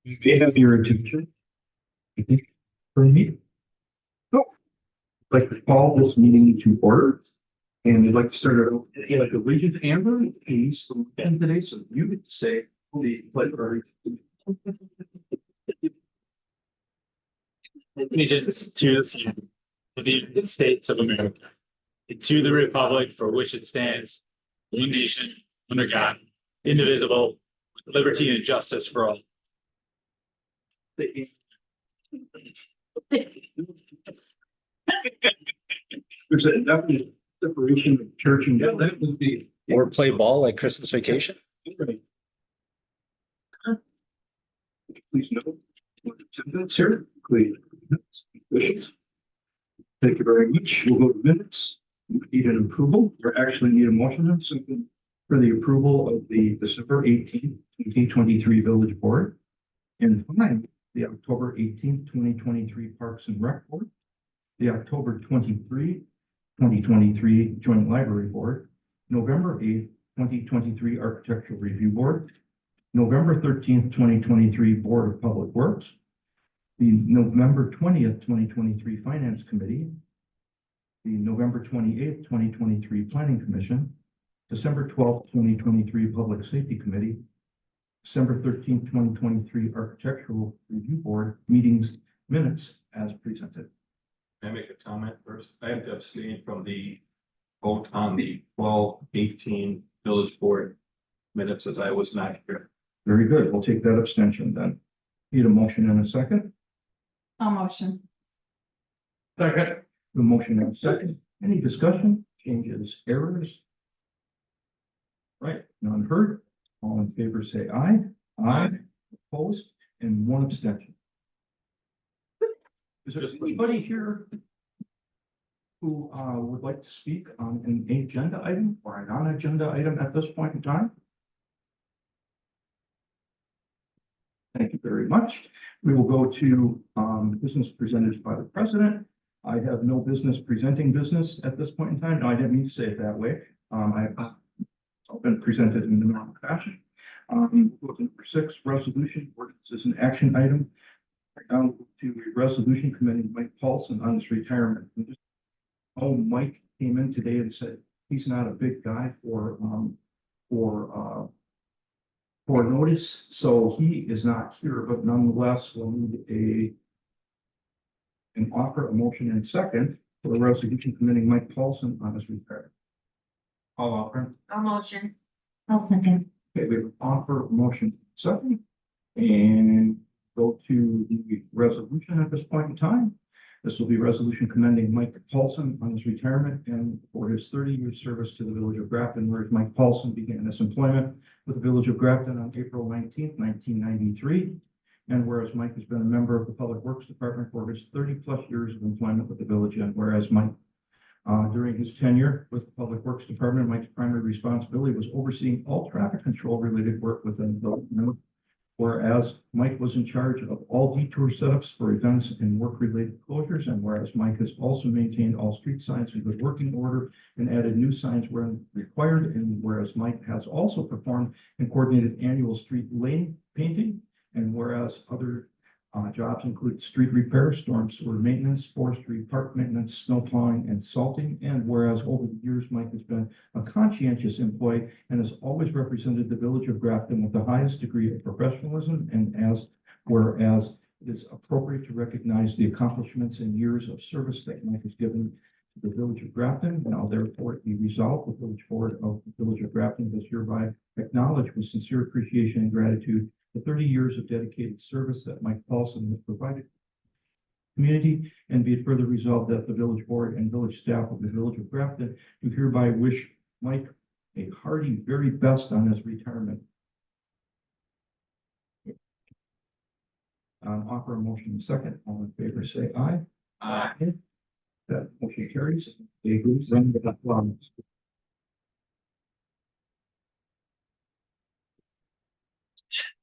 You may have your attention. For me. So, I'd like to call this meeting to order. And I'd like to start out like a Regent Amber, please, and today, so you get to say the pledge of allegiance. Allegiance to the flag of the United States of America, and to the republic for which it stands, one nation, under God, indivisible, with liberty and justice for all. There's a definite separation of church and that would be. Or play ball like Christmas Vacation. Please note. Attendance here, please. Thank you very much. We'll go to minutes. We need an approval, or actually need a motion on something for the approval of the December 18th, 2023 Village Board. And finally, the October 18th, 2023 Parks and Rec Board, the October 2023 Joint Library Board, November 8th, 2023 Architectural Review Board, November 13th, 2023 Board of Public Works, the November 20th, 2023 Finance Committee, the November 28th, 2023 Planning Commission, December 12th, 2023 Public Safety Committee, December 13th, 2023 Architectural Review Board meetings minutes as presented. Can I make a comment first? I have to abstain from the vote on the 12-18 village board minutes as I was not here. Very good. We'll take that abstention then. Need a motion in a second? I'll motion. Second. The motion in a second. Any discussion, changes, errors? Right, none heard. All in favor say aye. Aye. Opposed, and one abstention. Is there anybody here who would like to speak on an agenda item or a non-agenda item at this point in time? Thank you very much. We will go to business presented by the president. I have no business presenting business at this point in time. No, I didn't mean to say it that way. I've been presented in the normal fashion. Looking for 6 resolution, ordinance is an action item. Right now to a resolution commending Mike Paulson on his retirement. Mike came in today and said he's not a big guy for notice, so he is not here, but nonetheless, we'll need an offer, a motion and second for the resolution commending Mike Paulson on his retirement. I'll offer. I'll motion. I'll second. Okay, we have an offer, motion, second, and go to the resolution at this point in time. This will be resolution commending Mike Paulson on his retirement and for his 30-year service to the village of Grafton, whereas Mike Paulson began his employment with the village of Grafton on April 19th, 1993. And whereas Mike has been a member of the Public Works Department for his 30+ years of employment with the village, and whereas Mike during his tenure with the Public Works Department, Mike's primary responsibility was overseeing all traffic control related work within the village. Whereas Mike was in charge of all detour setups for events and work-related closures, and whereas Mike has also maintained all street signs in good working order and added new signs where required, and whereas Mike has also performed and coordinated annual street lane painting, and whereas other jobs include street repair, storm sewer maintenance, forestry, park maintenance, snow plowing, and salting. And whereas over the years, Mike has been a conscientious employee and has always represented the village of Grafton with the highest degree of professionalism. And whereas it is appropriate to recognize the accomplishments and years of service that Mike has given to the village of Grafton, now therefore it be resolved, the village board of the village of Grafton does hereby acknowledge with sincere appreciation and gratitude the 30 years of dedicated service that Mike Paulson has provided community, and be it further resolved that the village board and village staff of the village of Grafton do hereby wish Mike a hearty very best on his retirement. Offer a motion second. All in favor say aye. Aye. That motion carries. They agree. Run with that law.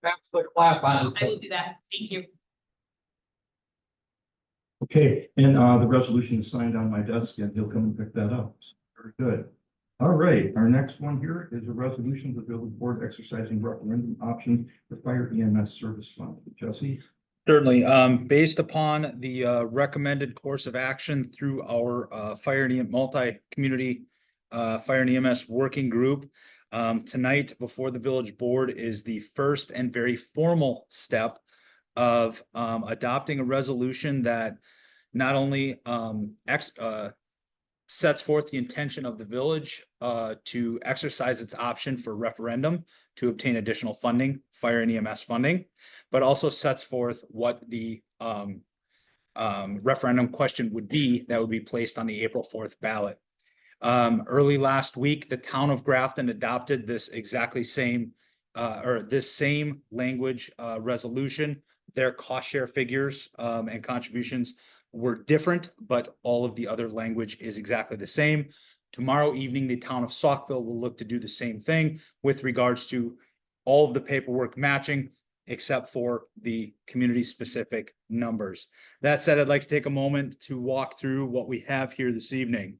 That's the clap on. I will do that. Thank you. Okay, and the resolution is signed on my desk and he'll come and pick that up. Very good. All right, our next one here is a resolution of the village board exercising referendum option for fire EMS service fund. Jesse? Certainly, based upon the recommended course of action through our fire and multi-community fire and EMS working group. Tonight before the village board is the first and very formal step of adopting a resolution that not only sets forth the intention of the village to exercise its option for referendum to obtain additional funding, fire and EMS funding, but also sets forth what the referendum question would be that would be placed on the April 4th ballot. Early last week, the town of Grafton adopted this exactly same or this same language resolution. Their cost share figures and contributions were different, but all of the other language is exactly the same. Tomorrow evening, the town of Saukville will look to do the same thing with regards to all of the paperwork matching, except for the community-specific numbers. That said, I'd like to take a moment to walk through what we have here this evening.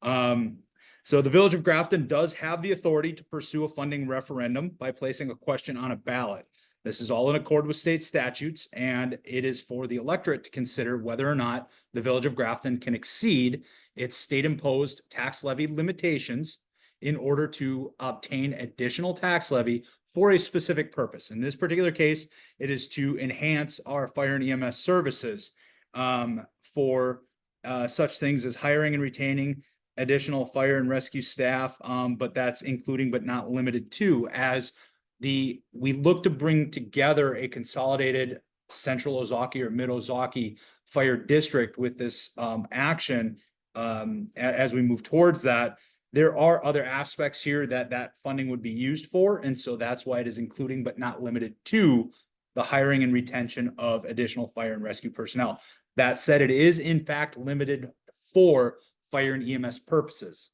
So the Village of Grafton does have the authority to pursue a funding referendum by placing a question on a ballot. This is all in accord with state statutes, and it is for the electorate to consider whether or not the Village of Grafton can exceed its state-imposed tax levy limitations in order to obtain additional tax levy for a specific purpose. In this particular case, it is to enhance our fire and EMS services for such things as hiring and retaining additional fire and rescue staff, but that's including but not limited to, as we look to bring together a consolidated Central Ozaukee or Mid Ozaukee Fire District with this action. As we move towards that, there are other aspects here that funding would be used for, and so that's why it is including but not limited to the hiring and retention of additional fire and rescue personnel. That said, it is in fact limited for fire and EMS purposes.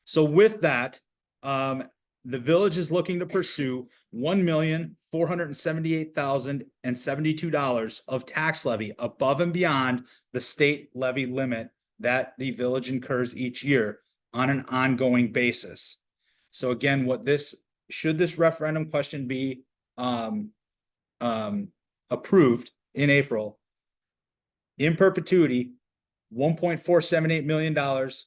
So with that, the village is looking to pursue $1,478,072 of tax levy above and beyond the state levy limit that the village incurs each year on an ongoing basis. So again, should this referendum question be approved in April, in perpetuity, $1.478 million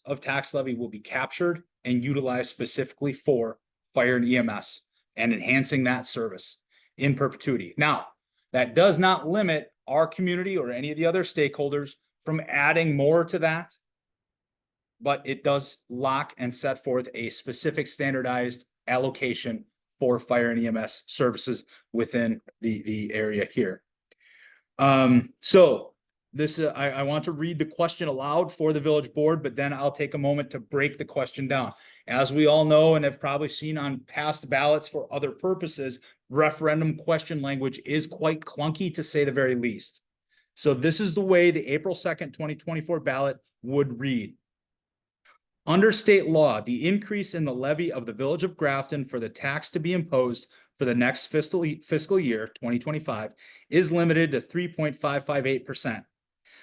of tax levy will be captured and utilized specifically for fire and EMS and enhancing that service in perpetuity. Now, that does not limit our community or any of the other stakeholders from adding more to that, but it does lock and set forth a specific standardized allocation for fire and EMS services within the area here. So this, I want to read the question aloud for the village board, but then I'll take a moment to break the question down. As we all know, and have probably seen on past ballots for other purposes, referendum question language is quite clunky, to say the very least. So this is the way the April 2nd, 2024 ballot would read. Under state law, the increase in the levy of the Village of Grafton for the tax to be imposed for the next fiscal year, 2025, is limited to 3.558%.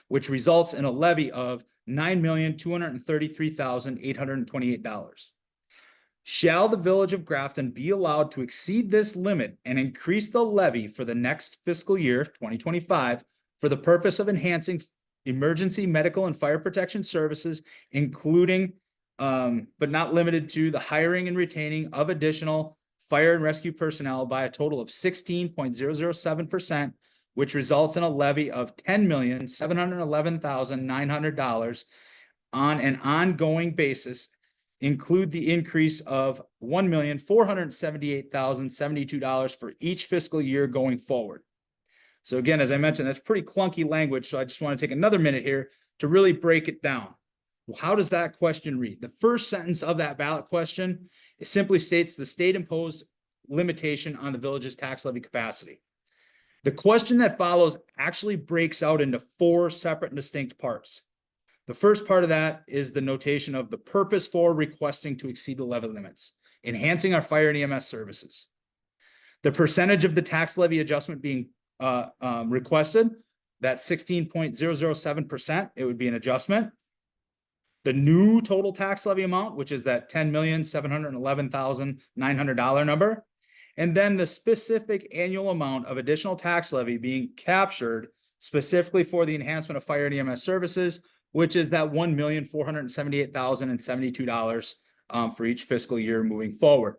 which results in a levy of $9,233,828. Shall the Village of Grafton be allowed to exceed this limit and increase the levy for the next fiscal year, 2025, for the purpose of enhancing emergency medical and fire protection services, including, but not limited to, the hiring and retaining of additional fire and rescue personnel by a total of 16.007%, which results in a levy of $10,711,900 on an ongoing basis, include the increase of $1,478,072 for each fiscal year going forward. So again, as I mentioned, that's pretty clunky language, so I just want to take another minute here to really break it down. Well, how does that question read? The first sentence of that ballot question, it simply states the state imposed limitation on the village's tax levy capacity. The question that follows actually breaks out into four separate and distinct parts. The first part of that is the notation of the purpose for requesting to exceed the levy limits, enhancing our fire and EMS services. The percentage of the tax levy adjustment being requested, that's 16.007%, it would be an adjustment. the new total tax levy amount, which is that $10,711,900 number. And then the specific annual amount of additional tax levy being captured specifically for the enhancement of fire and EMS services, which is that $1,478,072 for each fiscal year moving forward.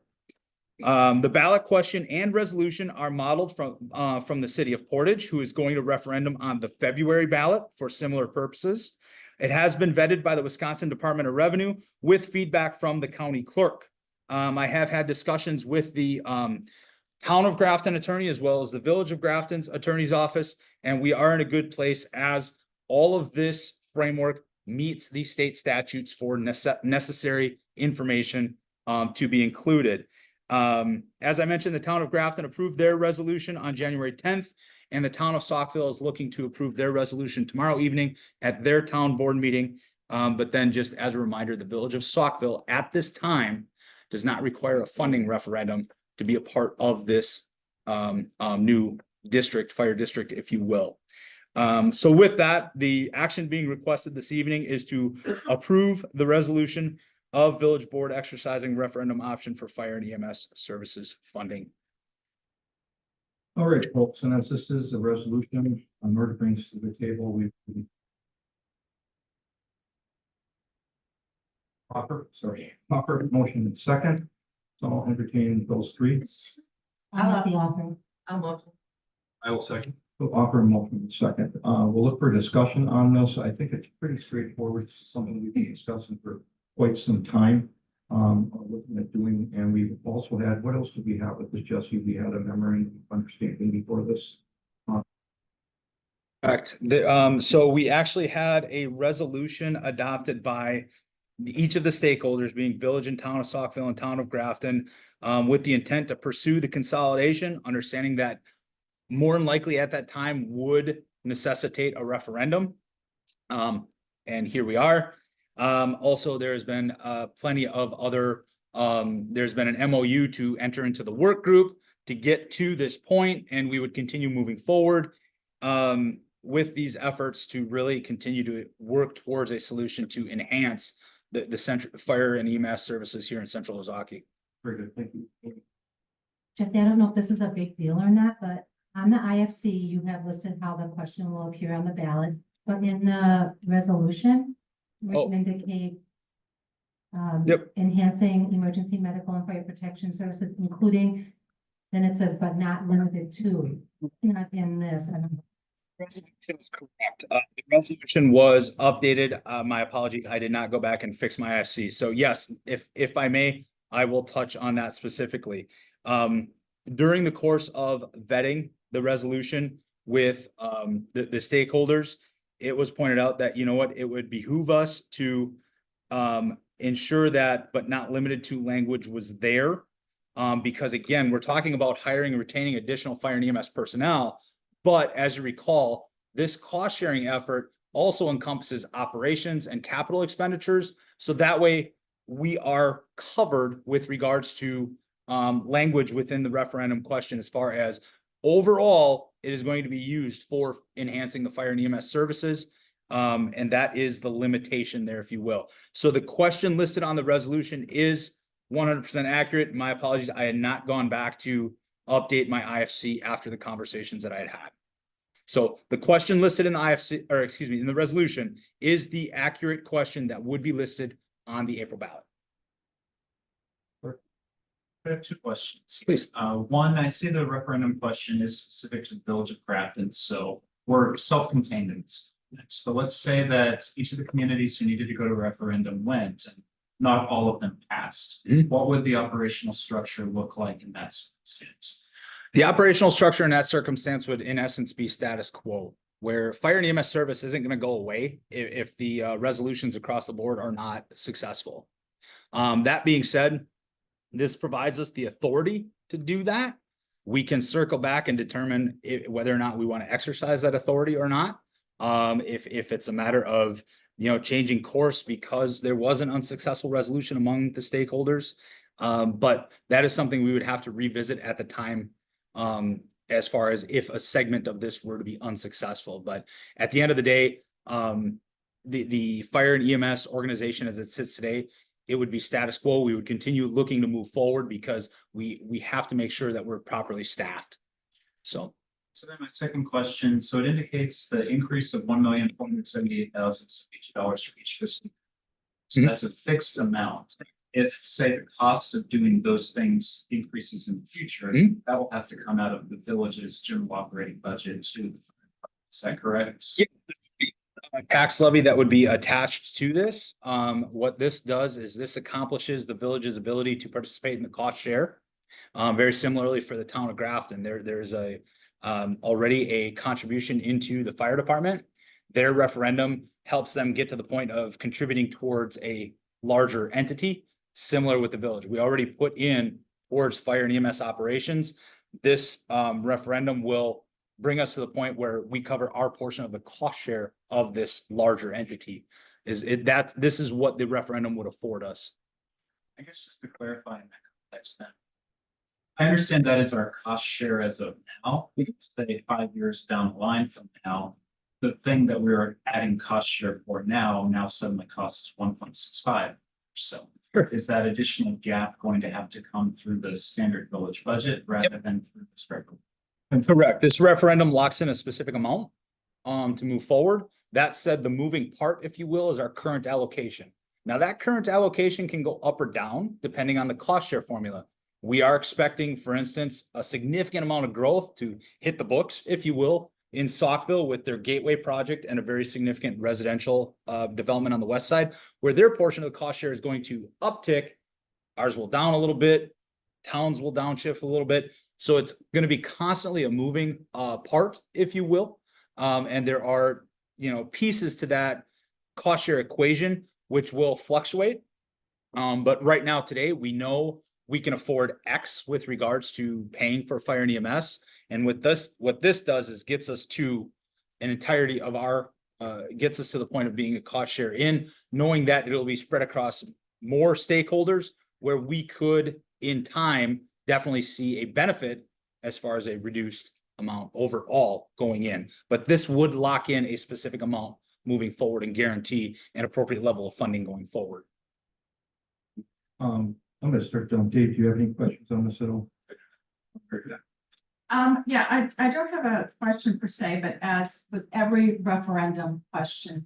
The ballot question and resolution are modeled from the city of Portage, who is going to referendum on the February ballot for similar purposes. It has been vetted by the Wisconsin Department of Revenue with feedback from the county clerk. I have had discussions with the Town of Grafton attorney as well as the Village of Grafton's attorney's office, and we are in a good place as all of this framework meets the state statutes for necessary information to be included. As I mentioned, the Town of Grafton approved their resolution on January 10th, and the Town of Saukville is looking to approve their resolution tomorrow evening at their town board meeting. But then just as a reminder, the Village of Saukville at this time does not require a funding referendum to be a part of this new district, fire district, if you will. So with that, the action being requested this evening is to approve the resolution of Village Board exercising referendum option for fire and EMS services funding. All right, folks, and as this is a resolution, Murder brings to the table, we offer motion and second. So I'll entertain those three. I'll be offering. I'll motion. I will second. So offer a motion and second. We'll look for discussion on this. I think it's pretty straightforward, something we've been discussing for quite some time. Looking at doing, and we've also had, what else did we have with this, Jesse? We had a memorandum of understanding before this. Correct. So we actually had a resolution adopted by each of the stakeholders, being Village and Town of Saukville and Town of Grafton, with the intent to pursue the consolidation, understanding that more than likely at that time would necessitate a referendum. And here we are. Also, there has been plenty of other, there's been an MOU to enter into the work group to get to this point, and we would continue moving forward with these efforts to really continue to work towards a solution to enhance the central fire and EMS services here in Central Ozaukee. Very good, thank you. Jesse, I don't know if this is a big deal or not, but on the IFC, you have listed how the question will appear on the ballot, but in the resolution, we Oh. indicate Yep. enhancing emergency medical and fire protection services, including, then it says, but not limited to, not in this. I don't know. Resolution is correct. The resolution was updated. My apologies. I did not go back and fix my IFC. So yes, if I may, I will touch on that specifically. During the course of vetting the resolution with the stakeholders, it was pointed out that, you know what, it would behoove us to ensure that, but not limited to language was there. Because again, we're talking about hiring and retaining additional fire and EMS personnel. But as you recall, this cost sharing effort also encompasses operations and capital expenditures. So that way we are covered with regards to language within the referendum question, as far as overall, it is going to be used for enhancing the fire and EMS services. And that is the limitation there, if you will. So the question listed on the resolution is 100% accurate. My apologies. I had not gone back to update my IFC after the conversations that I had had. So the question listed in the IFC, or excuse me, in the resolution is the accurate question that would be listed on the April ballot. I have two questions. Please. One, I see the referendum question is specific to the Village of Grafton, so we're self-contained in this. So let's say that each of the communities who needed to go to referendum went, and not all of them passed. Mhm. What would the operational structure look like in that circumstance? The operational structure in that circumstance would in essence be status quo, where fire and EMS service isn't going to go away if the resolutions across the board are not successful. That being said, this provides us the authority to do that. We can circle back and determine whether or not we want to exercise that authority or not. If it's a matter of, you know, changing course because there was an unsuccessful resolution among the stakeholders. But that is something we would have to revisit at the time, as far as if a segment of this were to be unsuccessful. But at the end of the day, the fire and EMS organization as it sits today, it would be status quo. We would continue looking to move forward because we have to make sure that we're properly staffed. So, So then my second question, so it indicates the increase of $1,478,000 for each fiscal. So Mhm. that's a fixed amount. If, say, the cost of doing those things increases in the future, Mhm. that will have to come out of the village's general operating budget to. Is that correct? Yeah. Tax levy that would be attached to this. What this does is this accomplishes the village's ability to participate in the cost share. Very similarly for the town of Grafton, there's already a contribution into the fire department. Their referendum helps them get to the point of contributing towards a larger entity, similar with the village. We already put in towards fire and EMS operations. This referendum will bring us to the point where we cover our portion of the cost share of this larger entity. This is what the referendum would afford us. I guess just to clarify in that context then. I understand that is our cost share as of now, say 5 years down the line from now. The thing that we're adding cost share for now suddenly costs 1.65. So Sure. is that additional gap going to have to come through the standard village budget rather than through this regular? Correct. This referendum locks in a specific amount to move forward. That said, the moving part, if you will, is our current allocation. Now, that current allocation can go up or down depending on the cost share formula. We are expecting, for instance, a significant amount of growth to hit the books, if you will, in Saukville with their gateway project and a very significant residential development on the west side, where their portion of the cost share is going to uptick. Ours will down a little bit, towns will downshift a little bit. So it's going to be constantly a moving part, if you will. And there are, pieces to that cost share equation, which will fluctuate. But right now, today, we know we can afford X with regards to paying for fire and EMS. And with this, what this does is gets us to an entirety of our, gets us to the point of being a cost share in, knowing that it'll be spread across more stakeholders where we could, in time, definitely see a benefit as far as a reduced amount overall going in. But this would lock in a specific amount moving forward and guarantee an appropriate level of funding going forward. I'm gonna start down. Dave, do you have any questions on this at all? Yeah, I don't have a question per se, but as with every referendum question.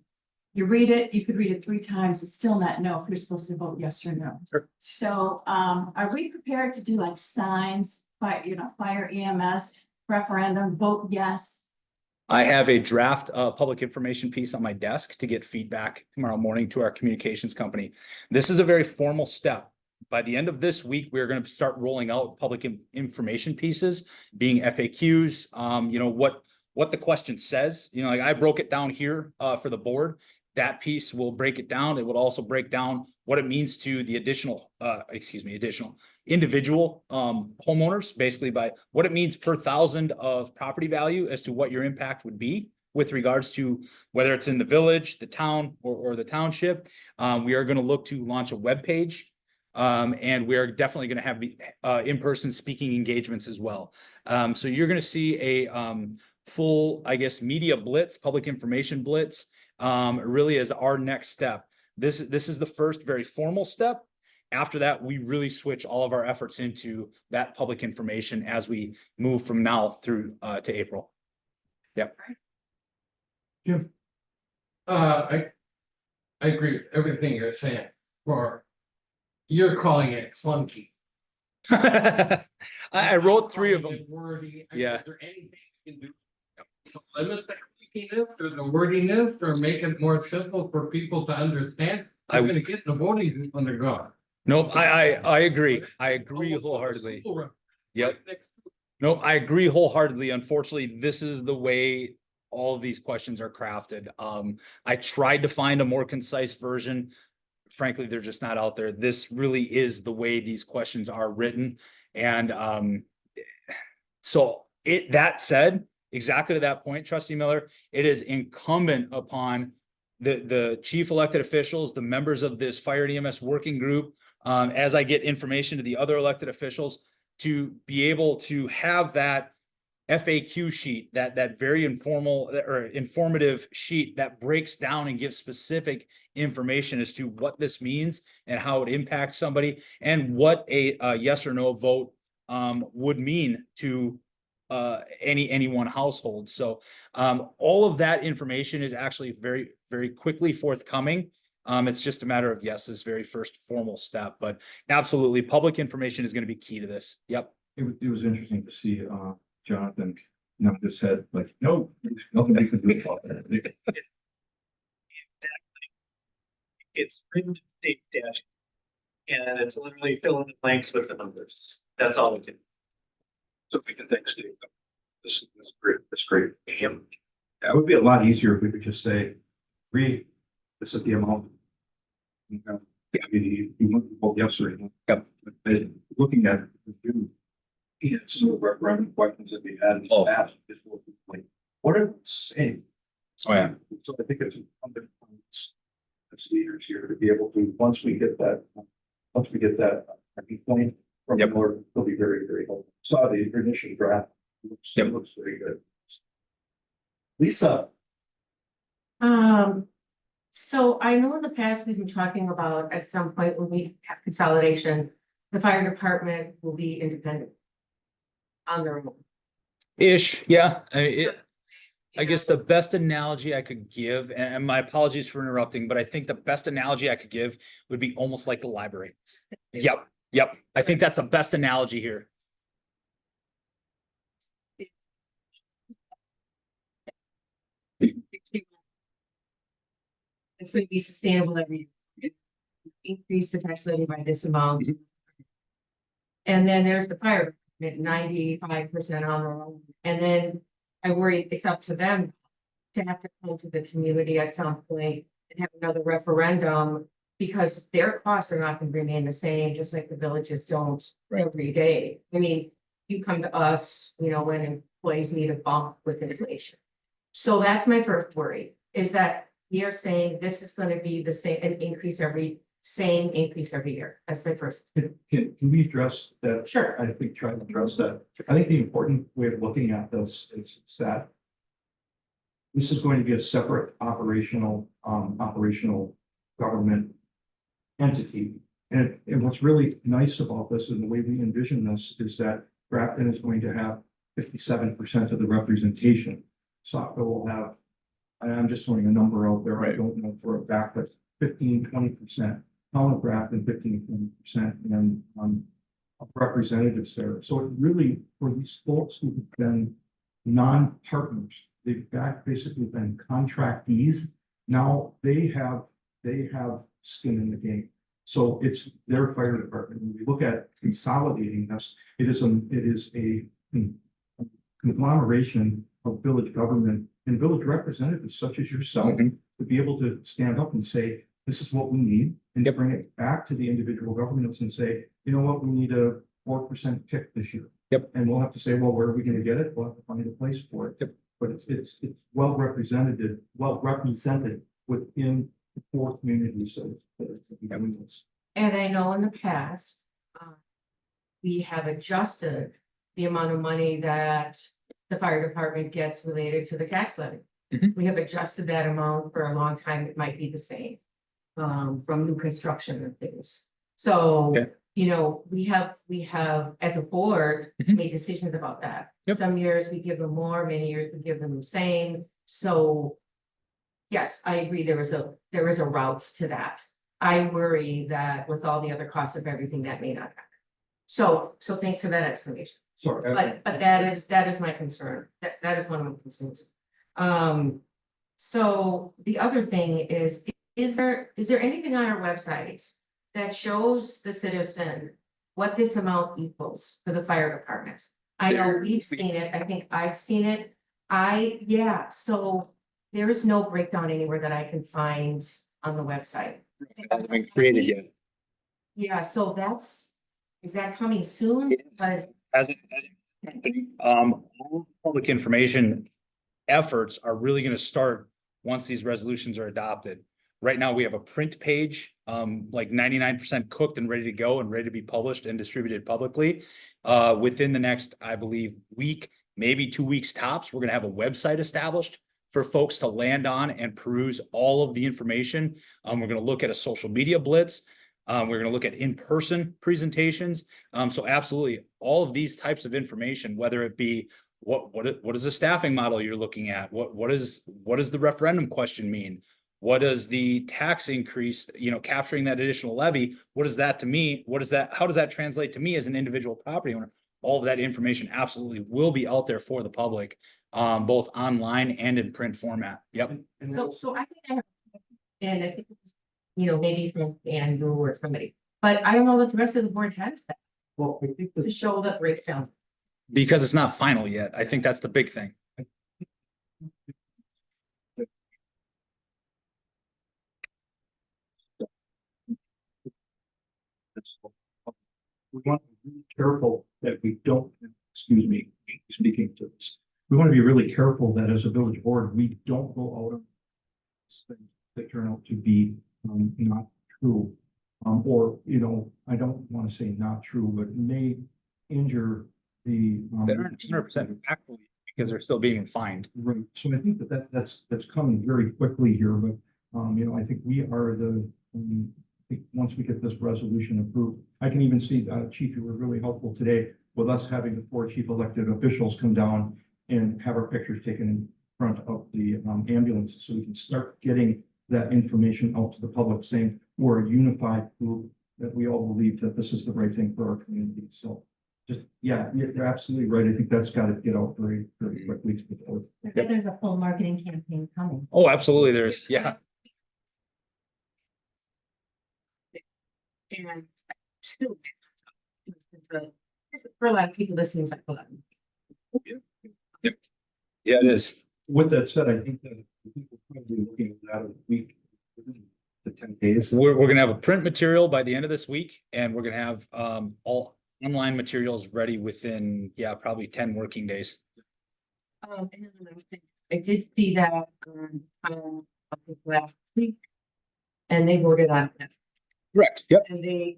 You read it, you could read it 3 times, it's still not no if you're supposed to vote yes or no. Sure. So, are we prepared to do like signs, fire EMS referendum, vote yes? I have a draft public information piece on my desk to get feedback tomorrow morning to our communications company. This is a very formal step. By the end of this week, we're going to start rolling out public information pieces, being FAQs, what the question says. Like I broke it down here for the board. That piece will break it down. It will also break down what it means to the individual homeowners, basically by what it means per thousand of property value as to what your impact would be with regards to whether it's in the village, the town, or the township. We are going to look to launch a web page. And we are definitely going to have in-person speaking engagements as well. So you're going to see a full, media blitz, public information blitz, really as our next step. This is the first very formal step. After that, we really switch all of our efforts into that public information as we move from now through to April. Yep. Jim? I agree with everything you're saying, you're calling it clunky. I wrote 3 of them. Wordy. Yeah. Is there anything you can do to limit the clunkiness or the wordiness or make it more simple for people to understand? I'm gonna get the voting on the guard. Nope, I agree. I agree wholeheartedly. Yep. Nope, I agree wholeheartedly. Unfortunately, this is the way all of these questions are crafted. I tried to find a more concise version. Frankly, they're just not out there. This really is the way these questions are written. And that said, exactly to that point, Trustee Miller, it is incumbent upon the chief elected officials, the members of this fire and EMS working group, as I get information to the other elected officials, to be able to have that FAQ sheet, that very informal or informative sheet that breaks down and gives specific information as to what this means and how it impacts somebody and what a yes or no vote would mean to any one household. So all of that information is actually very, very quickly forthcoming. It's just a matter of, yes, this very first formal step, but absolutely, public information is going to be key to this. Yep. It was interesting to see, Jonathan, just said like, no, there's nothing we can do about that. It's written in state statute. And it's literally fill in the blanks with the numbers. That's all we can. So we can thank Steve. This is great, that's great. That would be a lot easier if we could just say, read, this is the amount. You know, you want to vote yes or no. Yep. But looking at the so referendum questions that we had in the past, just like, what are they saying? Oh, yeah. So I think it's incumbent on us as leaders here to be able to, once we get that point from the board, it'll be very, very helpful. Saw the initial draft. Looks very good. Lisa. So I know in the past we've been talking about at some point when we have consolidation, the fire department will be independent on their own. Ish, yeah. I guess the best analogy I could give, and my apologies for interrupting, but I think the best analogy I could give would be almost like the library. Yep, yep. I think that's the best analogy here. It's going to be sustainable every year. Increase the tax levy by this amount. And then there's the fire, at 95% on their own. And then I worry it's up to them to have to come to the community at some point and have another referendum because their costs are not going to remain the same, just like the villages don't every day. I mean, you come to us, you know, when employees need a bump with inflation. So that's my first worry, is that you're saying this is going to be the same, an increase every year. That's my first. Can we address that? Sure. I think try to address that. I think the important way of looking at this is that this is going to be a separate operational government entity. And what's really nice about this and the way we envision this is that Grafton is going to have 57% of the representation. Saco will have, I'm just throwing a number out there. I don't know for a fact, but 15-20%. Town of Grafton 15-20% and of representatives there. So it really, for these folks who have been non-partners, they've basically been contractees. Now they have skin in the game. So it's their fire department. When we look at consolidating this, it is a conglomeration of village government and village representatives such as yourself to be able to stand up and say, this is what we need, and to bring it back to the individual governments and say, you know what, we need a 4% tick this year. Yep. And we'll have to say, well, where are we going to get it? We'll have to find a place for it. Yep. But it's well represented within the four communities. So it's And I know in the past, we have adjusted the amount of money that the fire department gets related to the tax levy. We have adjusted that amount for a long time. It might be the same from new construction and things. So, you know, we have as a board made decisions about that. Some years we give them more, many years we give them the same. So yes, I agree. There is a route to that. I worry that with all the other costs of everything, that may not happen. So thanks for that explanation. Sorry. But that is my concern. That is one of my concerns. So the other thing is there anything on our website that shows the citizen what this amount equals for the fire department? I know we've seen it. I think I've seen it. So there is no breakdown anywhere that I can find on the website. It hasn't been created yet. Yeah, so is that coming soon? All public information efforts are really going to start once these resolutions are adopted. Right now, we have a print page, like 99% cooked and ready to go and ready to be published and distributed publicly. Within the next, I believe, week, maybe 2 weeks tops, we're gonna have a website established for folks to land on and peruse all of the information. We're gonna look at a social media blitz. We're gonna look at in-person presentations. So absolutely, all of these types of information, whether it be what is the staffing model you're looking at? What does the referendum question mean? What does the tax increase, capturing that additional levy, what does that to me? How does that translate to me as an individual property owner? All of that information absolutely will be out there for the public, both online and in print format. Yep. So I think I have, and I think it's, maybe from Andrew or somebody, but I don't know that the rest of the board has that Well, I think to show that breakdown. Because it's not final yet. I think that's the big thing. we want to be really careful that we don't, excuse me, speaking to this. We want to be really careful that as a village board, we don't go out on things that turn out to be not true. Or, I don't want to say not true, but may injure the. They aren't 100% actually because they're still being fined. Right, so I think that's coming very quickly here, but, I think we are I think once we get this resolution approved, I can even see, Chief, you were really helpful today with us having the 4 chief elected officials come down and have our pictures taken in front of the ambulance, so we can start getting that information out to the public, saying we're a unified group, that we all believe that this is the right thing for our community. So just, yeah, you're absolutely right. I think that's got to get out very, very quickly. I bet there's a full marketing campaign coming. Oh, absolutely. There's, yeah. And still, for a lot of people, this seems like a lot. Yeah, it is. With that said, I think that we're probably looking at that a week, within the 10 days. We're gonna have a print material by the end of this week, and we're gonna have all online materials ready within, probably 10 working days. And then the last thing, I did see that I think last week, and they voted on it. Correct. Yep. And they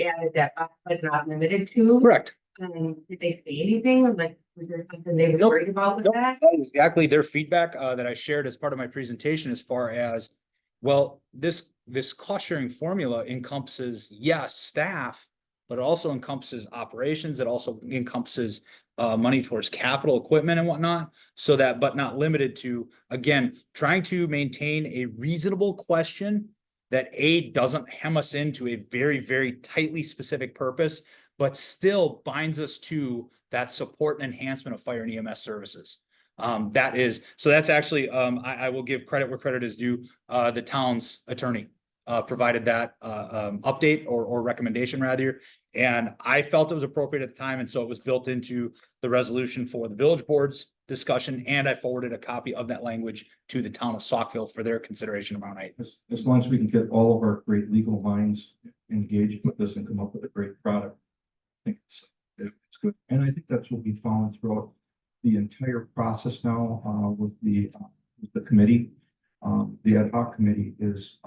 added that, but not limited to. Correct. Did they say anything? Like, was there something they were Nope. worried about with Nope. that? That is exactly their feedback that I shared as part of my presentation, as far as, well, this cost sharing formula encompasses, yes, staff, but it also encompasses operations. It also encompasses money towards capital equipment and whatnot. So that, but not limited to, again, trying to maintain a reasonable question that doesn't hem us into a very, very tightly specific purpose, but still binds us to that support and enhancement of fire and EMS services. That's actually, I will give credit where credit is due. The town's attorney provided that update or recommendation rather. And I felt it was appropriate at the time. And so it was built into the resolution for the village board's discussion. And I forwarded a copy of that language to the town of Saukville for their consideration tomorrow night. As long as we can get all of our great legal minds engaged with this and come up with a great product, I think it's good. And I think that's what we found throughout the entire process now with the committee. The ad hoc committee is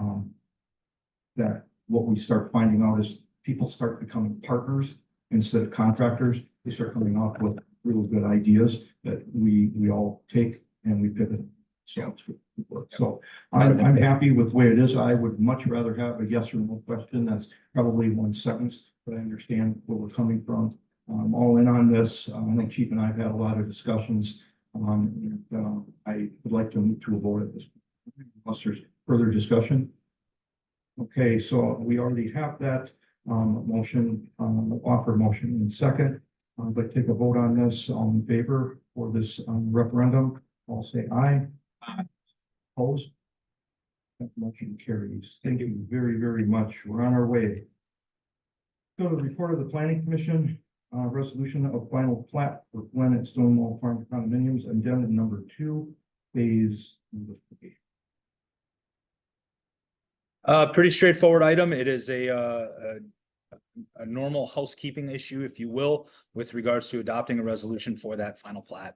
that what we start finding out is people start becoming partners instead of contractors. They start coming up with really good ideas that we all take and we pivot. So I'm happy with the way it is. I would much rather have a yes or no question. That's probably 1 sentence, but I understand where we're coming from. I'm all in on this. I know Chief and I have had a lot of discussions. I would like to move to a vote at this point, unless there's further discussion. Okay, so we already have that motion, offer motion in second. But take a vote on this. All in favor for this referendum, I'll say aye. Opposed? That motion carries. Thank you very, very much. We're on our way. Go to the report of the Planning Commission, resolution of final plat for Glen and Stonewall Farm condominiums, addendum number 2, phase number 3. Pretty straightforward item. It is a normal housekeeping issue, if you will, with regards to adopting a resolution for that final plat.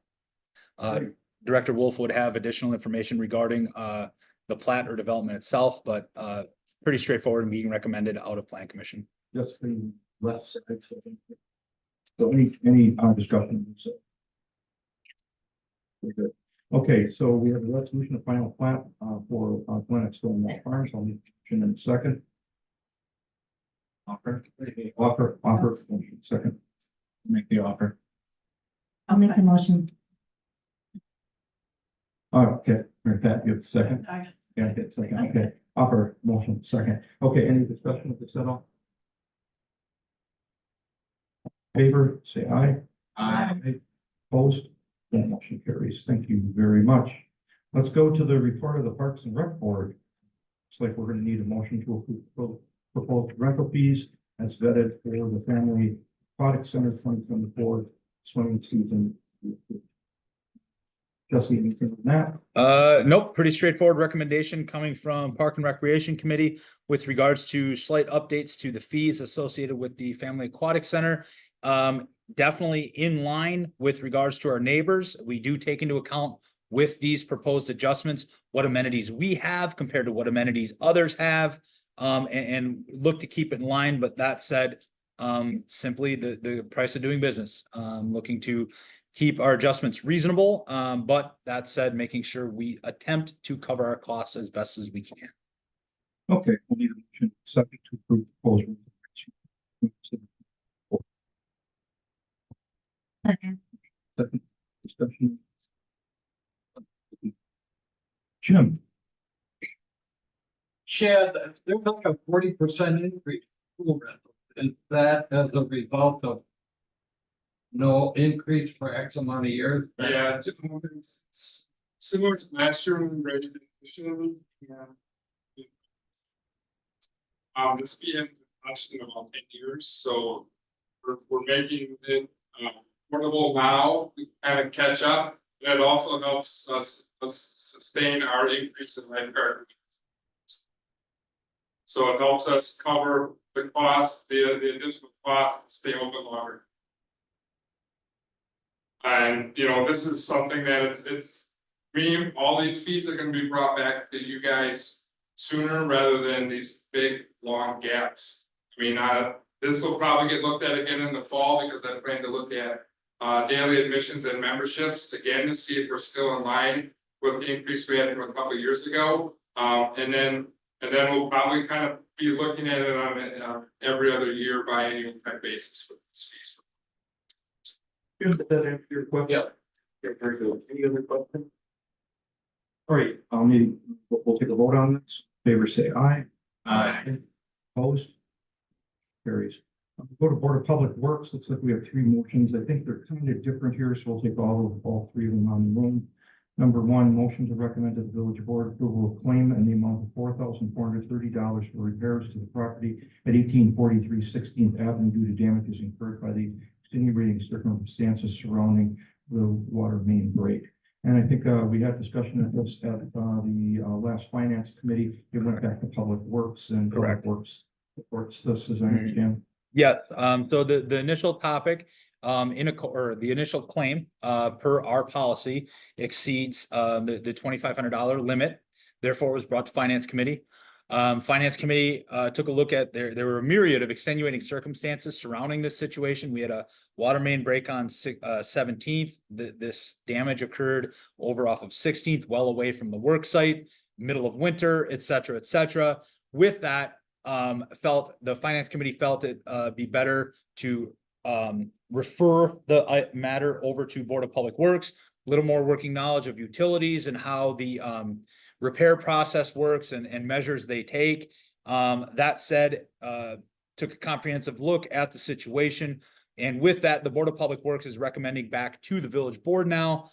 Director Wolf would have additional information regarding the plat or development itself, but pretty straightforward and being recommended out of Plan Commission. Just the less. So any discussion? Very good. Okay, so we have a resolution of final plat, for, Glenn Stonewall Farms. I'll need a motion in a second. Offer, second. Make the offer. I'll make the motion. Okay, Mary Pat, you have a second? I- Yeah, get second, okay. Offer, motion, second. Okay, any discussion of this at all? Favor, say aye. Opposed? That motion carries. Thank you very much. Let's go to the report of the Parks and Rec Board. Looks like we're gonna need a motion to approve proposed rental fees as vetted for the Family Aquatic Center 2024 swimming season. Jesse, anything on that? Nope, pretty straightforward recommendation coming from Park and Recreation Committee with regards to slight updates to the fees associated with the Family Aquatic Center. Definitely in line with regards to our neighbors. We do take into account with these proposed adjustments, what amenities we have compared to what amenities others have. And look to keep it in line, but that said, simply the price of doing business, looking to keep our adjustments reasonable. But that said, making sure we attempt to cover our costs as best as we can. Okay, we'll need a motion second to approve proposal. Second. Second discussion. Jim, Chad, there's like a 40% increase in pool rental. Is that as a result of no increase for X amount of years? Yeah, it's similar to last year when we raised the tuition. This being last in about 10 years, so we're making it affordable now, we kind of catch up. And it also helps us sustain our increase in lifeguard. So it helps us cover the cost, the additional cost to stay open longer. And you know, this is something that it's all these fees are gonna be brought back to you guys sooner rather than these big, long gaps. I mean, this will probably get looked at again in the fall because I plan to look at daily admissions and memberships again to see if we're still in line with the increase we had from a couple of years ago. And then we'll probably kind of be looking at it on an every other year biannual type basis with these fees. did that answer your question? Yep. Yeah, very good. Any other questions? All right, we'll take a vote on this. Favor say aye. Opposed? Carries. Go to Board of Public Works. Looks like we have three motions. I think they're kind of different here, so we'll take all three of them on the room. Number one, motion to recommend to the village board approval of claim in the amount of $4,430 for repairs to the property at 1843 16th Avenue due to damages incurred by the extenuating circumstances surrounding the water main break. And I think we had discussion of this at the last finance committee. It went back to Public Works and Correct. Public Works supports this, as I understand. Yes, so the initial topic, or the initial claim, per our policy exceeds, the $2,500 limit. Therefore, it was brought to Finance Committee. Finance Committee, took a look at, there were a myriad of extenuating circumstances surrounding this situation. We had a water main break on 17th. This damage occurred over off of 16th, well away from the work site, middle of winter, et cetera, et cetera. With that, the Finance Committee felt it be better to refer the matter over to Board of Public Works, a little more working knowledge of utilities and how the repair process works and measures they take. That said, took a comprehensive look at the situation. And with that, the Board of Public Works is recommending back to the village board now,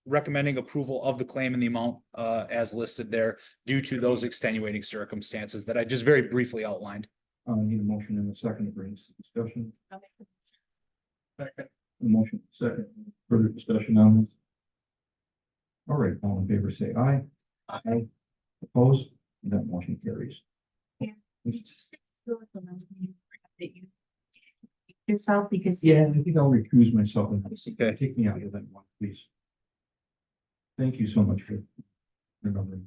recommending approval of the claim in the amount as listed there due to those extenuating circumstances that I just very briefly outlined. Need a motion in a second to bring this to discussion. Second. A motion second, further discussion on this. All right, all in favor say aye. Aye. Opposed? That motion carries. Did you say yourself because Yeah, I think I'll recuse myself and Okay. take me out of that one, please. Thank you so much for remembering.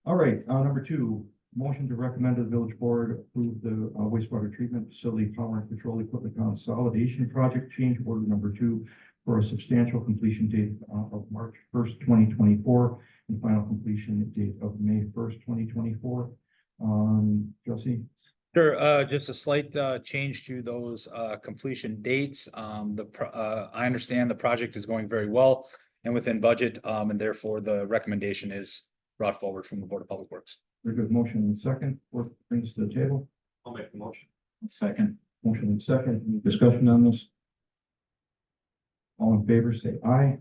All right, number two, motion to recommend to the village board approve the wastewater treatment facility power and control equipment consolidation project change order number 2 for a substantial completion date of March 1st, 2024, and final completion date of May 1st, 2024. Jesse? Sure, just a slight change to those completion dates. I understand the project is going very well and within budget, and therefore the recommendation is brought forward from the Board of Public Works. Very good. Motion and second. What brings to the table? I'll make the motion. Second. Motion and second. Any discussion on this? All in favor, say aye.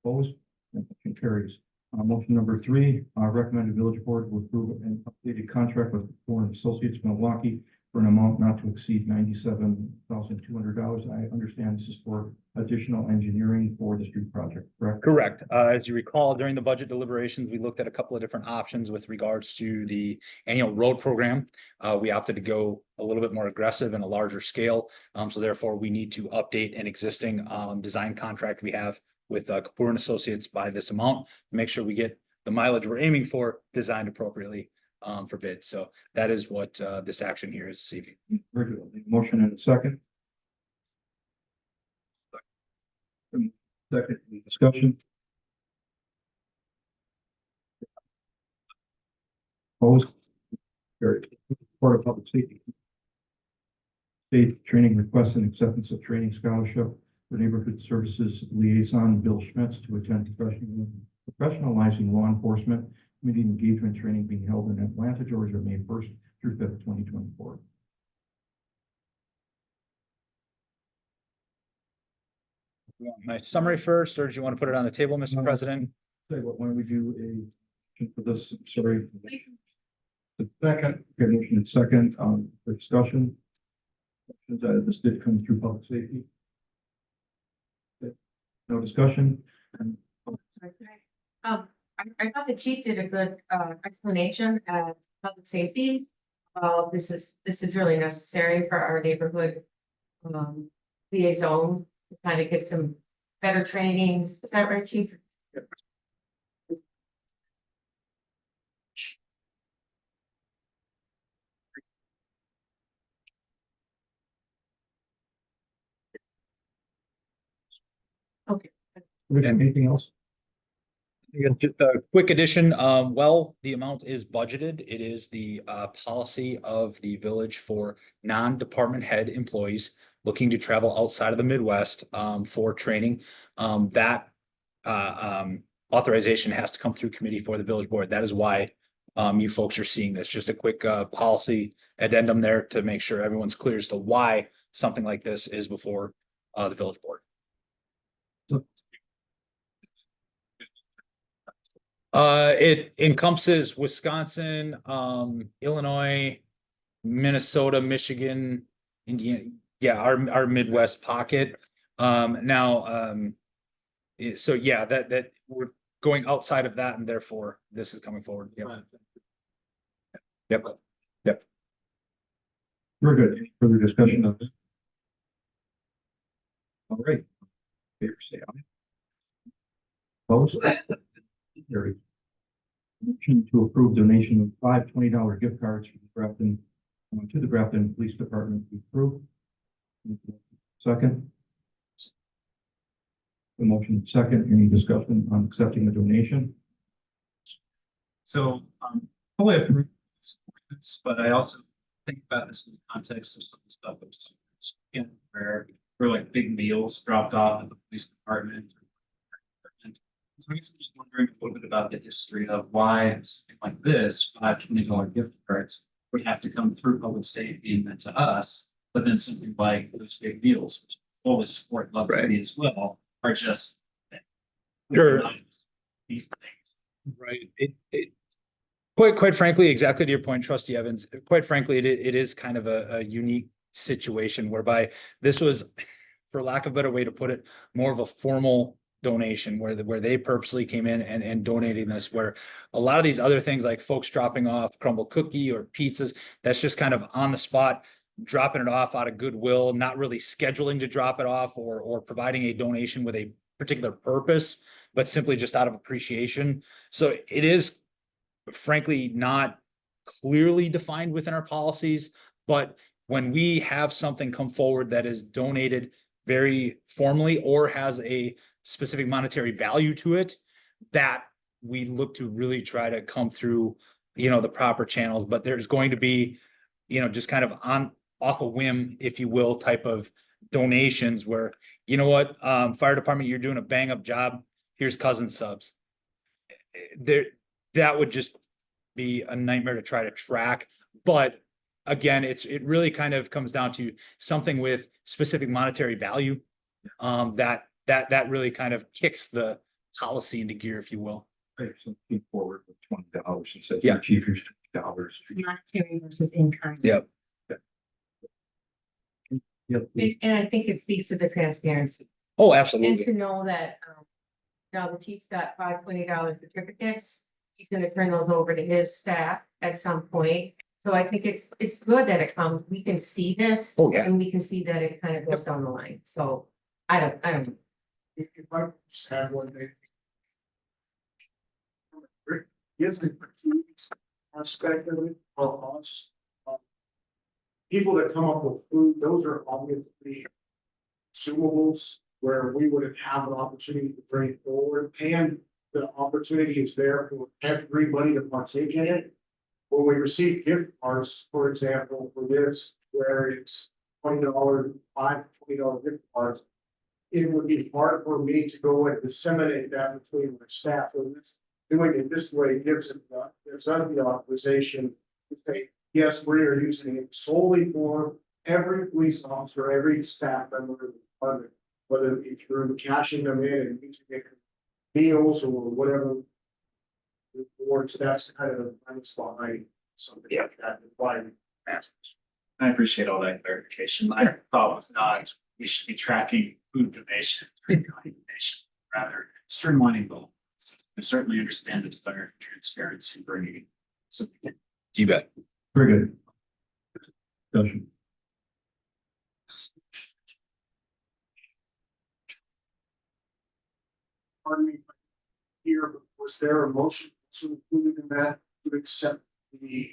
Opposed? That motion carries. Motion number 3, recommended village board will approve an updated contract with Foreign Associates Milwaukee for an amount not to exceed $97,200. I understand this is for additional engineering for the street project, correct? Correct. As you recall, during the budget deliberations, we looked at a couple of different options with regards to the annual road program. We opted to go a little bit more aggressive and a larger scale. So therefore, we need to update an existing design contract we have with Kapoor and Associates by this amount, make sure we get the mileage we're aiming for designed appropriately for bid. So that is what this action here is this evening. Very good. Motion and a second. Second, any discussion? Opposed? Carried. Board of Public Safety. State training request and acceptance of training scholarship for Neighborhood Services Liaison Bill Schmitz to attend professionalizing law enforcement community engagement training being held in Atlanta, Georgia, May 1st through 5th, 2024. My summary first, or do you want to put it on the table, Mr. President? Say what, why don't we do a for this, sorry. The second, okay, motion and second, for discussion. This did come through public safety. No discussion. I thought the chief did a good explanation at public safety. This is really necessary for our neighborhood liaison to kind of get some better trainings. Is that right, chief? Okay. Anything else? Just a quick addition, well, the amount is budgeted. It is the policy of the village for non-department head employees looking to travel outside of the Midwest for training. That authorization has to come through committee for the village board. That is why you folks are seeing this. Just a quick policy addendum there to make sure everyone's clear as to why something like this is before the village board. It encompasses Wisconsin, Illinois, Minnesota, Michigan, Indiana. Yeah, our Midwest pocket. So yeah, that we're going outside of that, and therefore this is coming forward. Yep. We're good. Any further discussion of this? All right. Favor say aye. Opposed? Carried. Motion to approve donation of 5 $20 gift cards from Grafton to the Grafton Police Department. Approved. Second. The motion second. Any discussion on accepting the donation? So, fully approve this, but I also think about this in the context of some of the stuff that's where like big meals dropped off at the police department. So I guess I'm just wondering a little bit about the history of why something like this, $5 $20 gift cards would have to come through public safety and then to us, but then something like those big meals, which always support love as well, are just Sure. These things. Right. It quite frankly, exactly to your point, Trustee Evans, quite frankly, it is kind of a unique situation whereby this was, for lack of a better way to put it, more of a formal donation where they purposely came in and donating this, where a lot of these other things like folks dropping off crumble cookie or pizzas, that's just kind of on the spot, dropping it off out of goodwill, not really scheduling to drop it off or providing a donation with a particular purpose, but simply just out of appreciation. So it is frankly not clearly defined within our policies, but when we have something come forward that is donated very formally or has a specific monetary value to it, that we look to really try to come through, the proper channels, but there's going to be, just kind of off a whim, if you will, type of donations where, fire department, you're doing a bang up job, here's cousin subs. That would just be a nightmare to try to track, but again, it really kind of comes down to something with specific monetary value. That really kind of kicks the policy into gear, if you will. Right, so looking forward with $20 and says, Yeah. chief, here's $20. Monetary versus in kind. Yep. Yep. And I think it speaks to the transparency. Oh, And absolutely. to know that, now the chief's got $520 certificates, he's gonna turn those over to his staff at some point. So I think it's good that it comes, we can see this. Oh, yeah. And we can see that it kind of goes down the line, so I don't. If I just had one day. Gives the aspect of it for us. People that come up with food, those are obviously consumables where we would have an opportunity to bring it forward, and the opportunity is there for everybody to partake in it. When we receive gift cards, for example, for this, where it's $20, $5 to $20 gift cards, it would be hard for me to go and disseminate that between my staff. So this, doing it this way gives us the authorization to say, yes, we are using it solely for every police officer, every staff member of the department, whether it be through cashing them in and using it for meals or whatever. Or that's kind of the premise behind something like that. Why I appreciate all that clarification. My thought was not, we should be tracking food donations, or donations, rather streamlining the. I certainly understand the desire for transparency, bringing something in. You bet. Very good. Discussion. Pardon me. Here, was there a motion to include in that to accept the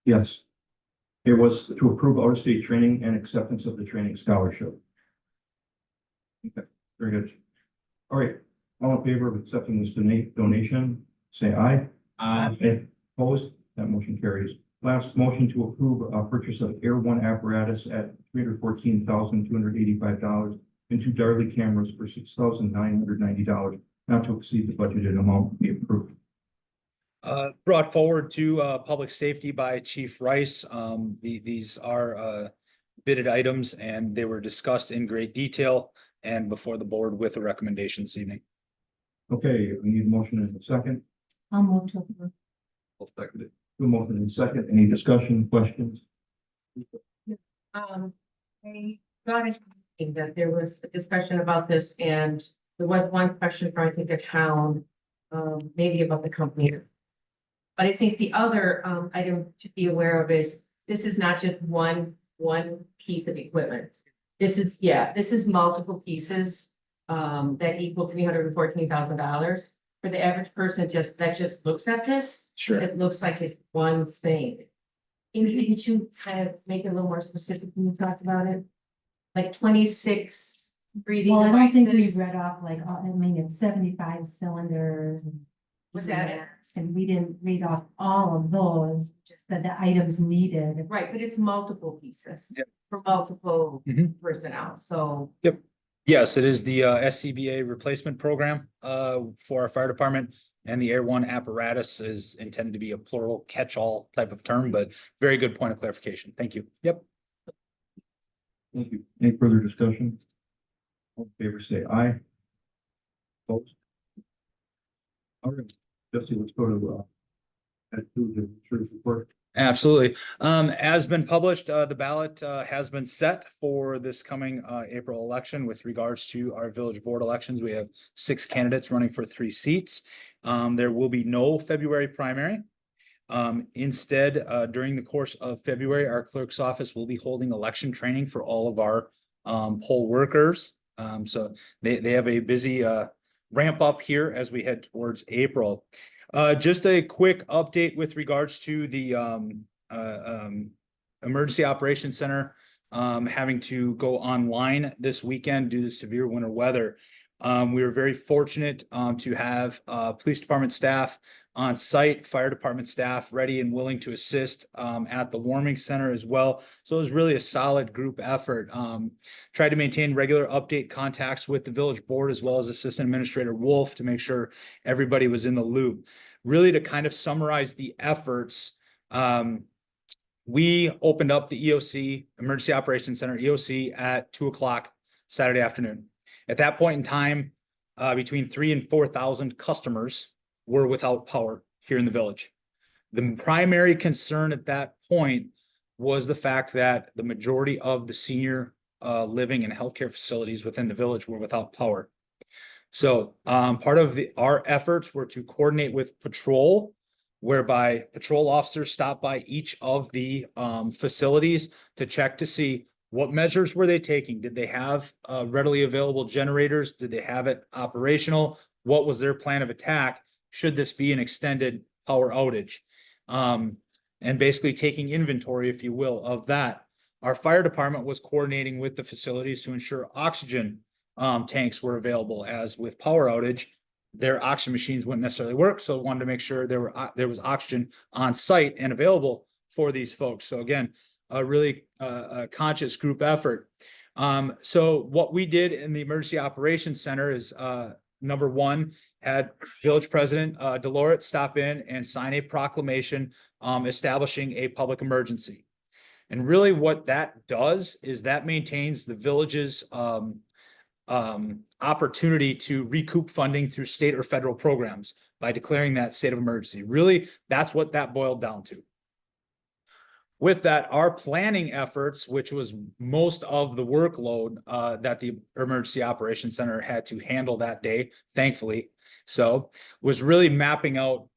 Yes. It was to approve out-of-state training and acceptance of the training scholarship. Okay, very good. All right, all in favor of accepting this donation, say aye. Aye. Opposed, that motion carries. Last motion to approve a purchase of Air One apparatus at $314,285 and 2 Darley cameras for $6,990, not to exceed the budgeted amount be approved. Brought forward to public safety by Chief Rice. These are bidded items and they were discussed in great detail and before the board with a recommendation this evening. Okay, we need a motion in a second. I'll move to approve. I'll second it. The motion in a second. Any discussion, questions? I got it, that there was a discussion about this and there was one question from, I think, the town, maybe about the company. But I think the other, item to be aware of is, this is not just one piece of equipment. This is multiple pieces, that equal $314,000. For the average person, that just looks at this. Sure. It looks like it's one thing. Can you kind of make it a little more specific when you talked about it? Like 26 breathing Well, I don't think we devices? read off like, it's 75 cylinders. And Was that it? masks, and we didn't read off all of those, just said the items needed. Right, but it's multiple pieces. Yep. For multiple Mhm. personnel, so. Yes, it is the SCBA replacement program for our fire department. And the Air One apparatus is intended to be a plural catch-all type of term, but very good point of clarification. Thank you. Yep. Thank you. Any further discussion? All in favor, say aye. Opposed? All right, Jesse, let's go to the truth report. Absolutely. As been published, the ballot has been set for this coming April election with regards to our village board elections. We have 6 candidates running for 3 seats. There will be no February primary. Instead, during the course of February, our clerk's office will be holding election training for all of our poll workers. So they have a busy ramp up here as we head towards April. Just a quick update with regards to the Emergency Operations Center having to go online this weekend due to severe winter weather. We were very fortunate to have police department staff on site, fire department staff ready and willing to assist at the warming center as well. So it was really a solid group effort. Tried to maintain regular update contacts with the village board as well as Assistant Administrator Wolf to make sure everybody was in the loop. Really to kind of summarize the efforts, we opened up the EOC, Emergency Operations Center, EOC, at 2:00 Saturday afternoon. At that point in time, between 3,000 and 4,000 customers were without power here in the village. The primary concern at that point was the fact that the majority of the senior living and healthcare facilities within the village were without power. So part of our efforts were to coordinate with patrol, whereby patrol officers stopped by each of the facilities to check to see what measures were they taking. Did they have readily available generators? Did they have it operational? What was their plan of attack? Should this be an extended power outage? And basically taking inventory, if you will, of that. Our fire department was coordinating with the facilities to ensure oxygen tanks were available, as with power outage, their oxygen machines wouldn't necessarily work. So wanted to make sure there was oxygen on site and available for these folks. So again, a really conscious group effort. So what we did in the Emergency Operations Center is number one, had Village President Delorit stop in and sign a proclamation establishing a public emergency. And really what that does is that maintains the village's opportunity to recoup funding through state or federal programs by declaring that state of emergency. Really, that's what that boiled down to. With that, our planning efforts, which was most of the workload that the Emergency Operations Center had to handle that day, thankfully, so was really mapping out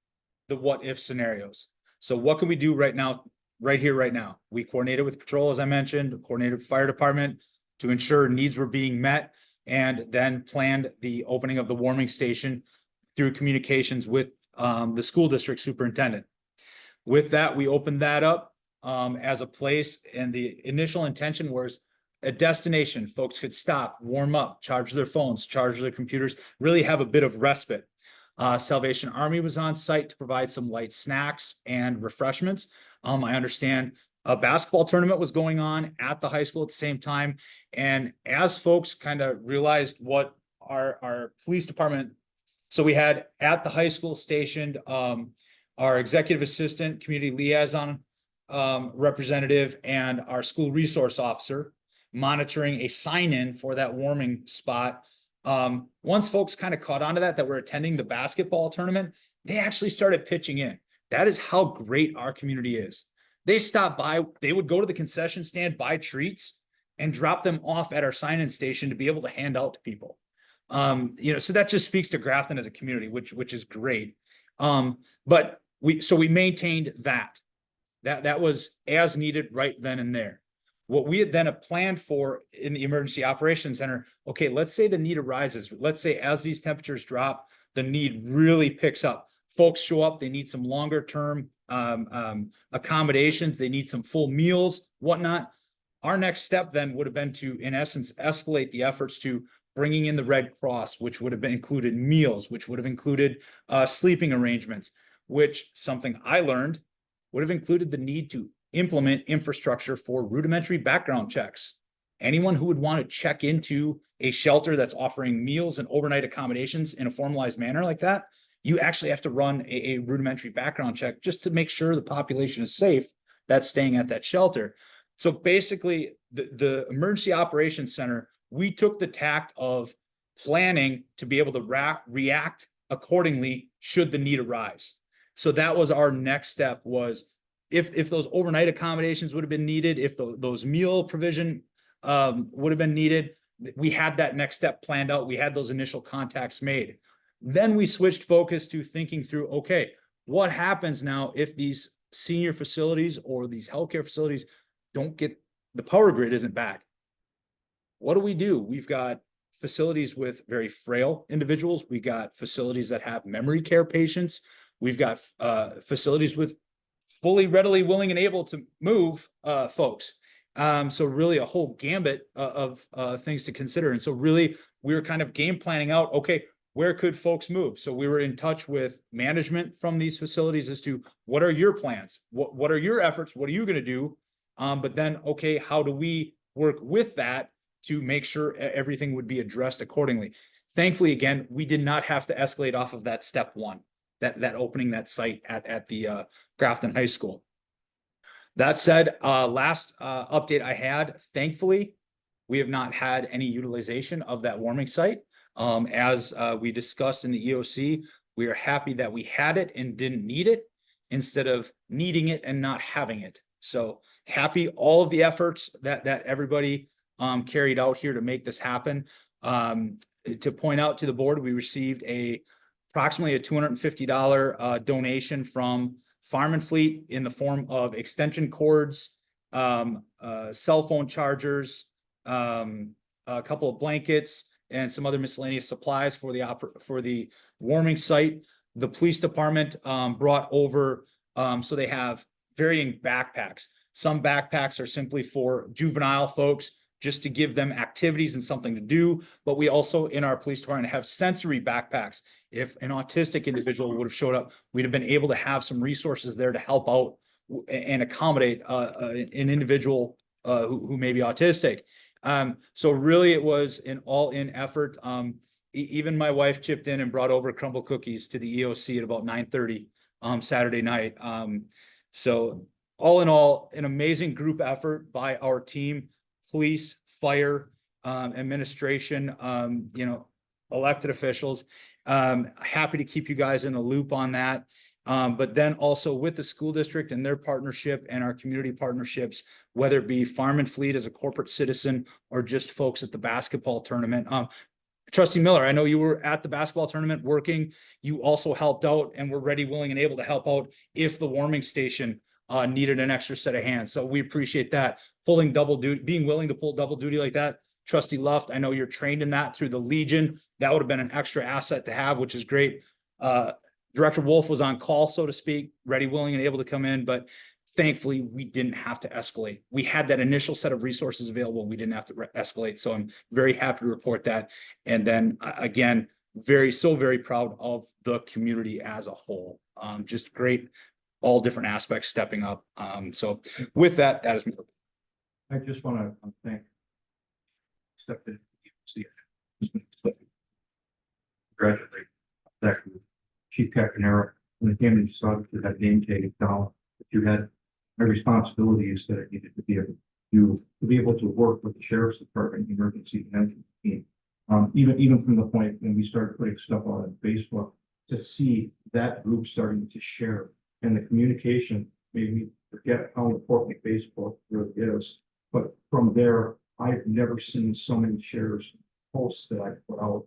the what if scenarios. So what can we do right now, right here, right now? We coordinated with patrol, as I mentioned, coordinated with fire department to ensure needs were being met, and then planned the opening of the warming station through communications with the school district superintendent. With that, we opened that up as a place, and the initial intention was a destination. Folks could stop, warm up, charge their phones, charge their computers, really have a bit of respite. Salvation Army was on site to provide some light snacks and refreshments. I understand a basketball tournament was going on at the high school at the same time. And as folks kind of realized what our police department, so we had at the high school stationed our executive assistant, community liaison representative, and our school resource officer monitoring a sign-in for that warming spot. Once folks kind of caught on to that were attending the basketball tournament, they actually started pitching in. That is how great our community is. They stopped by, they would go to the concession stand, buy treats, and drop them off at our sign-in station to be able to hand out to people. So that just speaks to Grafton as a community, which is great. But we maintained that. That was as needed right then and there. What we had then planned for in the Emergency Operations Center, okay, let's say the need arises. Let's say as these temperatures drop, the need really picks up. Folks show up, they need some longer term accommodations, they need some full meals, whatnot. Our next step then would have been to, in essence, escalate the efforts to bringing in the Red Cross, which would have been included meals, which would have included sleeping arrangements, which something I learned would have included the need to implement infrastructure for rudimentary background checks. Anyone who would want to check into a shelter that's offering meals and overnight accommodations in a formalized manner like that, you actually have to run a rudimentary background check just to make sure the population is safe that's staying at that shelter. So basically, the Emergency Operations Center, we took the tact of planning to be able to react accordingly should the need arise. So that was our next step, was if those overnight accommodations would have been needed, if those meal provision would have been needed, we had that next step planned out. We had those initial contacts made. Then we switched focus to thinking through, okay, what happens now if these senior facilities or these healthcare facilities don't get, the power grid isn't back? What do? We've got facilities with very frail individuals. We got facilities that have memory care patients. We've got facilities with fully readily willing and able to move folks. So really a whole gambit of things to consider. And so really, we were kind of game planning out, okay, where could folks move? So we were in touch with management from these facilities as to what are your plans? What are your efforts? What are you gonna do? But then, okay, how do we work with that to make sure everything would be addressed accordingly? Thankfully, again, we did not have to escalate off of that step one, that opening that site at the Grafton High School. That said, last update I had, thankfully, we have not had any utilization of that warming site. As we discussed in the EOC, we are happy that we had it and didn't need it instead of needing it and not having it. So happy all of the efforts that everybody carried out here to make this happen. To point out to the board, we received approximately a $250 donation from Farm and Fleet in the form of extension cords, cell phone chargers, a couple of blankets, and some other miscellaneous supplies for the warming site. The police department brought over, so they have varying backpacks. Some backpacks are simply for juvenile folks, just to give them activities and something to do. But we also, in our police department, have sensory backpacks. If an autistic individual would have showed up, we'd have been able to have some resources there to help out and accommodate an individual who may be autistic. So really it was an all-in effort. Even my wife chipped in and brought over crumble cookies to the EOC at about 9:30 Saturday night. So all in all, an amazing group effort by our team, police, fire, administration, elected officials. Happy to keep you guys in the loop on that. But then also with the school district and their partnership and our community partnerships, whether it be Farm and Fleet as a corporate citizen or just folks at the basketball tournament. Trustee Miller, I know you were at the basketball tournament working. You also helped out and were ready, willing, and able to help out if the warming station needed an extra set of hands. So we appreciate that. Pulling double duty, being willing to pull double duty like that. Trustee Luft, I know you're trained in that through the Legion. That would have been an extra asset to have, which is great. Director Wolf was on call, so to speak, ready, willing, and able to come in, but thankfully we didn't have to escalate. We had that initial set of resources available. We didn't have to escalate. So I'm very happy to report that. And then again, very proud of the community as a whole. Just great, all different aspects stepping up. So with that, that is me. I just want to thank Stephanie. Congratulate that Chief Cacanera when it came to start to that name taken down. That you had my responsibilities that I needed to be able to work with the sheriff's department emergency management team. Even from the point when we started putting stuff on Facebook, to see that group starting to share and the communication made me forget how important Facebook really is. But from there, I've never seen so many shares, posts that I put out,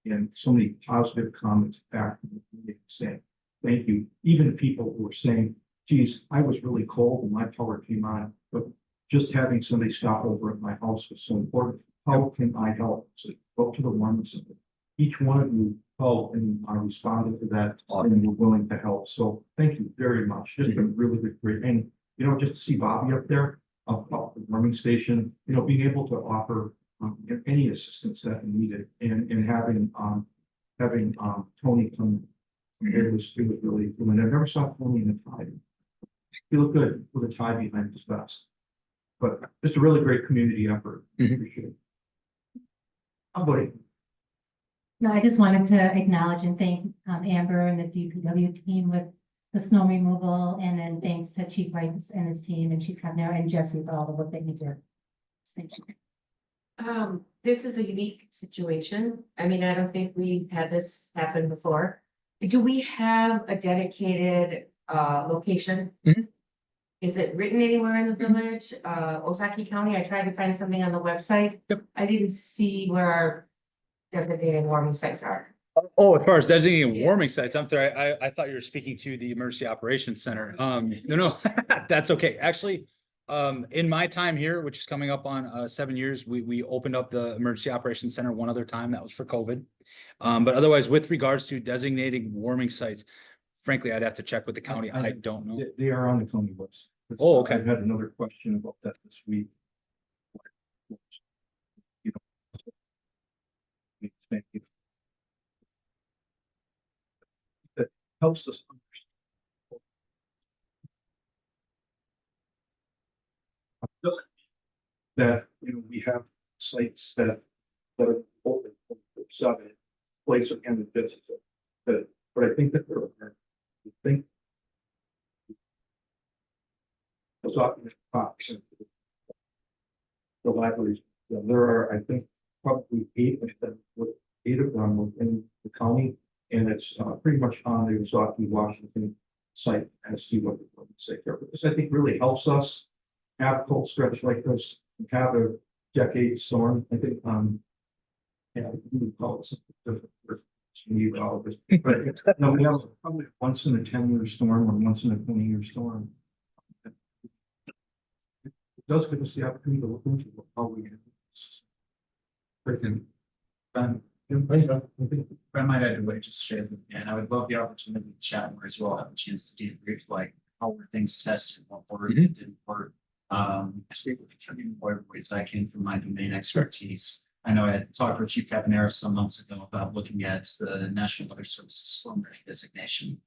and so many positive comments back from the community saying, thank you. Even people who were saying, geez, I was really cold and my power came on, but just having somebody stop over at my house was so important. How can I help? So go to the ones, each one of you called and I responded to that and were willing to help. So thank you very much. Just been really great. And, just to see Bobby up there, up the warming station, being able to offer any assistance that needed and having Tony come. It was really cool. And I never saw Tony in a tie. He looked good with a tie behind his vest. But just a really great community effort. Appreciate it. How about you? No, I just wanted to acknowledge and thank Amber and the DPW team with the snow removal, and then thanks to Chief Wright and his team and Chief Cavanero and Jesse for all the work that you did. Thank you. This is a unique situation. I mean, I don't think we've had this happen before. Do we have a dedicated location? Is it written anywhere in the village? Ozaukee County, I tried to find something on the website. Yep. I didn't see where our designated warming sites are. Oh, as far as designating warming sites, I'm sorry, I thought you were speaking to the Emergency Operations Center. No, that's okay. Actually, in my time here, which is coming up on 7 years, we opened up the Emergency Operations Center one other time. That was for COVID. But otherwise, with regards to designating warming sites, frankly, I'd have to check with the county. I don't know. They are on the county list. Oh, okay. I had another question about that this week. You know, thank you. That helps us understand that, you know, we have sites that are open for seven place of end of business. But I think that there are, I think. I was talking to Fox. The libraries, there are, I think, probably eight of them within the county. And it's pretty much on the Ozaukee, Washington site as to what the say there. This I think really helps us have cold stretch like this, and have a decade storm. I think yeah, we would call it something different. But no, we have probably once in a 10-year storm or once in a 20-year storm. It does give us the opportunity to look into how we can. Freaking. I might add to what you just shared with me, and I would love the opportunity to chat more as well, have a chance to debrief, like, how were things tested, what worked, what didn't work. I speak with contributing whatever ways I can from my domain expertise. I know I had talked with Chief Caponera some months ago about looking at the National Weather Service storm drain designation.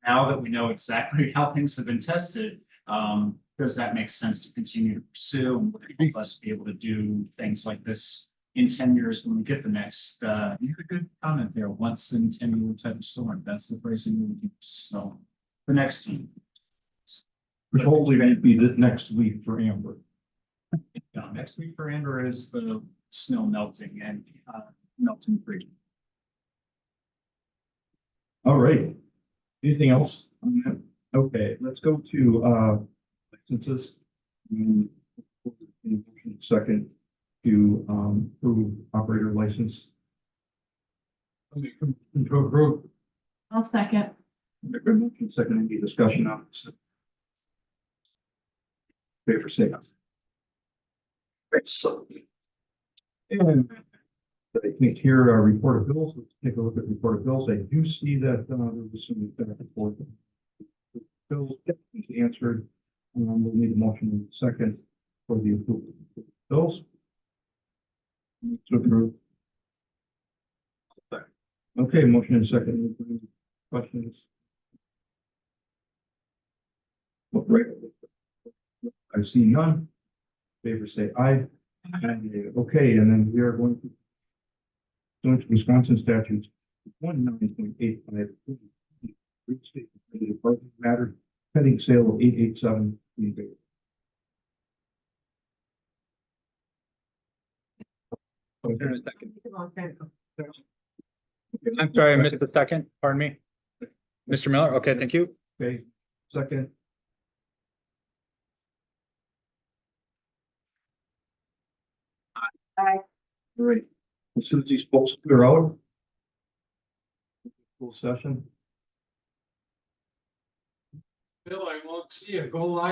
Now that we know exactly how things have been tested, does that make sense to continue to pursue? And would it help us be able to do things like this in 10 years when we get the next, you had a good comment there, once in 10-year type of storm, that's the phrasing we would use, so the next scene. Which hopefully won't be the next week for Amber. Next week for Amber is the snow melting and melting free. All right. Anything else on that? Okay, let's go to licenses. Second to approve operator license. Control group. I'll second. Second, any discussion on this? Favor say aye. Right, so. And I think here our report of bills, let's take a look at report of bills. I do see that there was some benefit for them. Bills answered. We'll need a motion in a second for the approval of bills. To approve. Okay, motion in a second. Questions? Right. I see none. Favor say aye. Okay, and then we are going to Wisconsin statutes 19.85. Real estate department matter pending sale of 887. I'm sorry, I missed the second, pardon me. Mr. Miller, okay, thank you. Okay, second. Aye. Great. As soon as these folks clear out. Full session. Bill, I won't see you, go live.